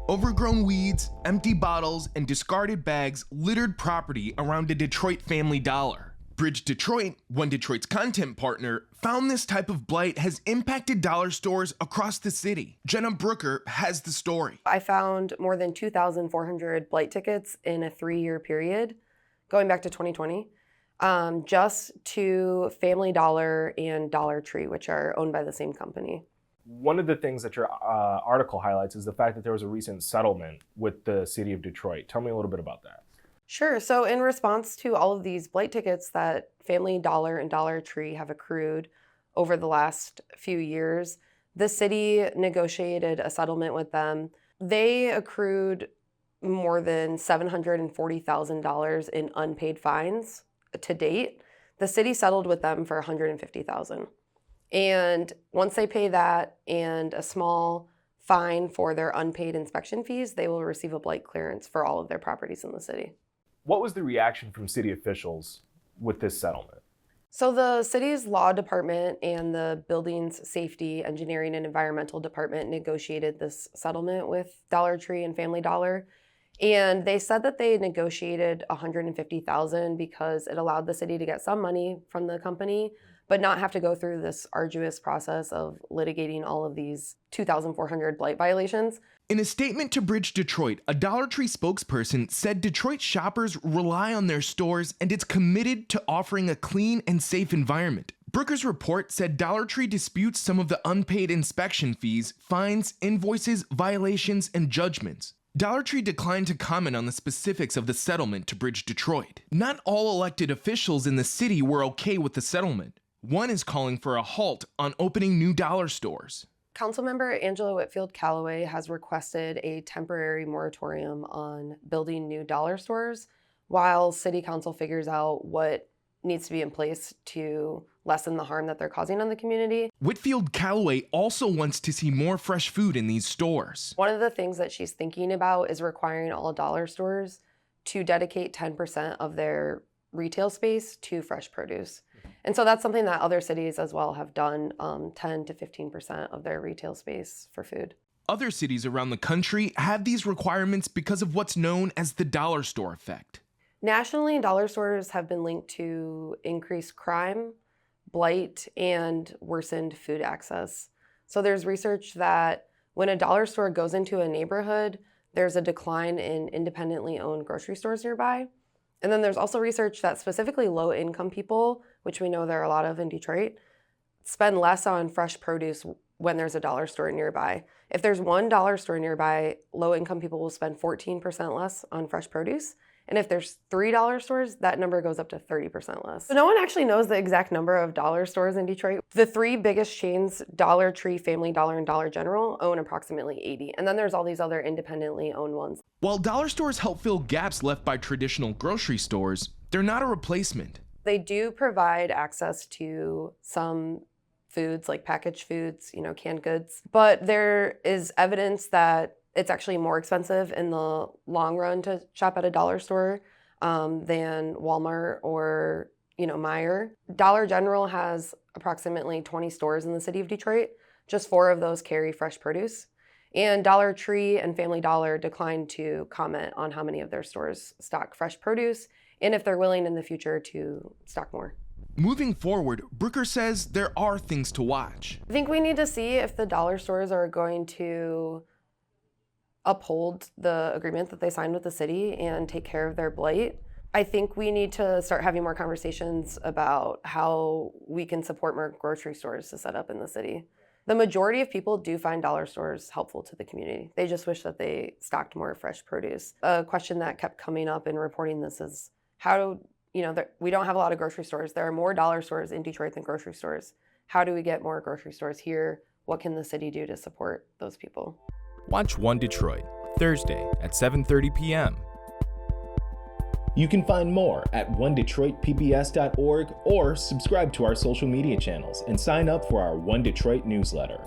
Overgrown weeds, empty bottles, and discarded bags littered property around a Detroit Family Dollar. BridgeDetroit, one Detroit's content partner, found this type of blight has impacted dollar stores across the city. Jena Brooker has the story. I found more than 2,400 blight tickets in a 3-year period, going back to 2020, just to Family Dollar and Dollar Tree, which are owned by the same company. One of the things that your article highlights is the fact that there was a recent settlement with the city of Detroit. Tell me a little bit about that. Sure. So in response to all of these blight tickets that Family Dollar and Dollar Tree have accrued over the last few years, the city negotiated a settlement with them. They accrued more than $740,000 in unpaid fines to date. The city settled with them for $150,000. And once they pay that and a small fine for their unpaid inspection fees, they will receive a blight clearance for all of their properties in the city. What was the reaction from city officials with this settlement? So the city's law department and the buildings safety, engineering, and environmental department negotiated this settlement with Dollar Tree and Family Dollar. And they said that they negotiated $150,000 because it allowed the city to get some money from the company, but not have to go through this arduous process of litigating all of these 2,400 blight violations. In a statement to BridgeDetroit, a Dollar Tree spokesperson said Detroit shoppers rely on their stores and it's committed to offering a clean and safe environment. Brooker's report said Dollar Tree disputes some of the unpaid inspection fees, fines, invoices, violations, and judgments. Dollar Tree declined to comment on the specifics of the settlement to BridgeDetroit. Not all elected officials in the city were okay with the settlement. One is calling for a halt on opening new dollar stores. Councilmember Angela Whitfield Callaway has requested a temporary moratorium on building new dollar stores while City Council figures out what needs to be in place to lessen the harm that they're causing on the community. Whitfield Callaway also wants to see more fresh food in these stores. One of the things that she's thinking about is requiring all dollar stores to dedicate 10% of their retail space to fresh produce. And so that's something that other cities as well have done, 10 to 15% of their retail space for food. Other cities around the country have these requirements because of what's known as the dollar store effect. Nationally, dollar stores have been linked to increased crime, blight, and worsened food access. So there's research that when a dollar store goes into a neighborhood, there's a decline in independently owned grocery stores nearby. And then there's also research that specifically low-income people, which we know there are a lot of in Detroit, spend less on fresh produce when there's a dollar store nearby. If there's one dollar store nearby, low-income people will spend 14% less on fresh produce. And if there's 3 dollar stores, that number goes up to 30% less. So no one actually knows the exact number of dollar stores in Detroit. The 3 biggest chains, Dollar Tree, Family Dollar, and Dollar General, own approximately 80. And then there's all these other independently owned ones. While dollar stores help fill gaps left by traditional grocery stores, they're not a replacement. They do provide access to some foods like packaged foods, canned goods. But there is evidence that it's actually more expensive in the long run to shop at a dollar store than Walmart or, Meijer. Dollar General has approximately 20 stores in the city of Detroit. Just 4 of those carry fresh produce. And Dollar Tree and Family Dollar declined to comment on how many of their stores stock fresh produce and if they're willing in the future to stock more. Moving forward, Brooker says there are things to watch. I think we need to see if the dollar stores are going to uphold the agreement that they signed with the city and take care of their blight. I think we need to start having more conversations about how we can support more grocery stores to set up in the city. The majority of people do find dollar stores helpful to the community. They just wish that they stocked more fresh produce. A question that kept coming up in reporting this is we don't have a lot of grocery stores. There are more dollar stores in Detroit than grocery stores. How do we get more grocery stores here? What can the city do to support those people? Watch One Detroit, Thursday at 7:30 p.m. You can find more at onedetroitpbs.org or subscribe to our social media channels and sign up for our One Detroit newsletter.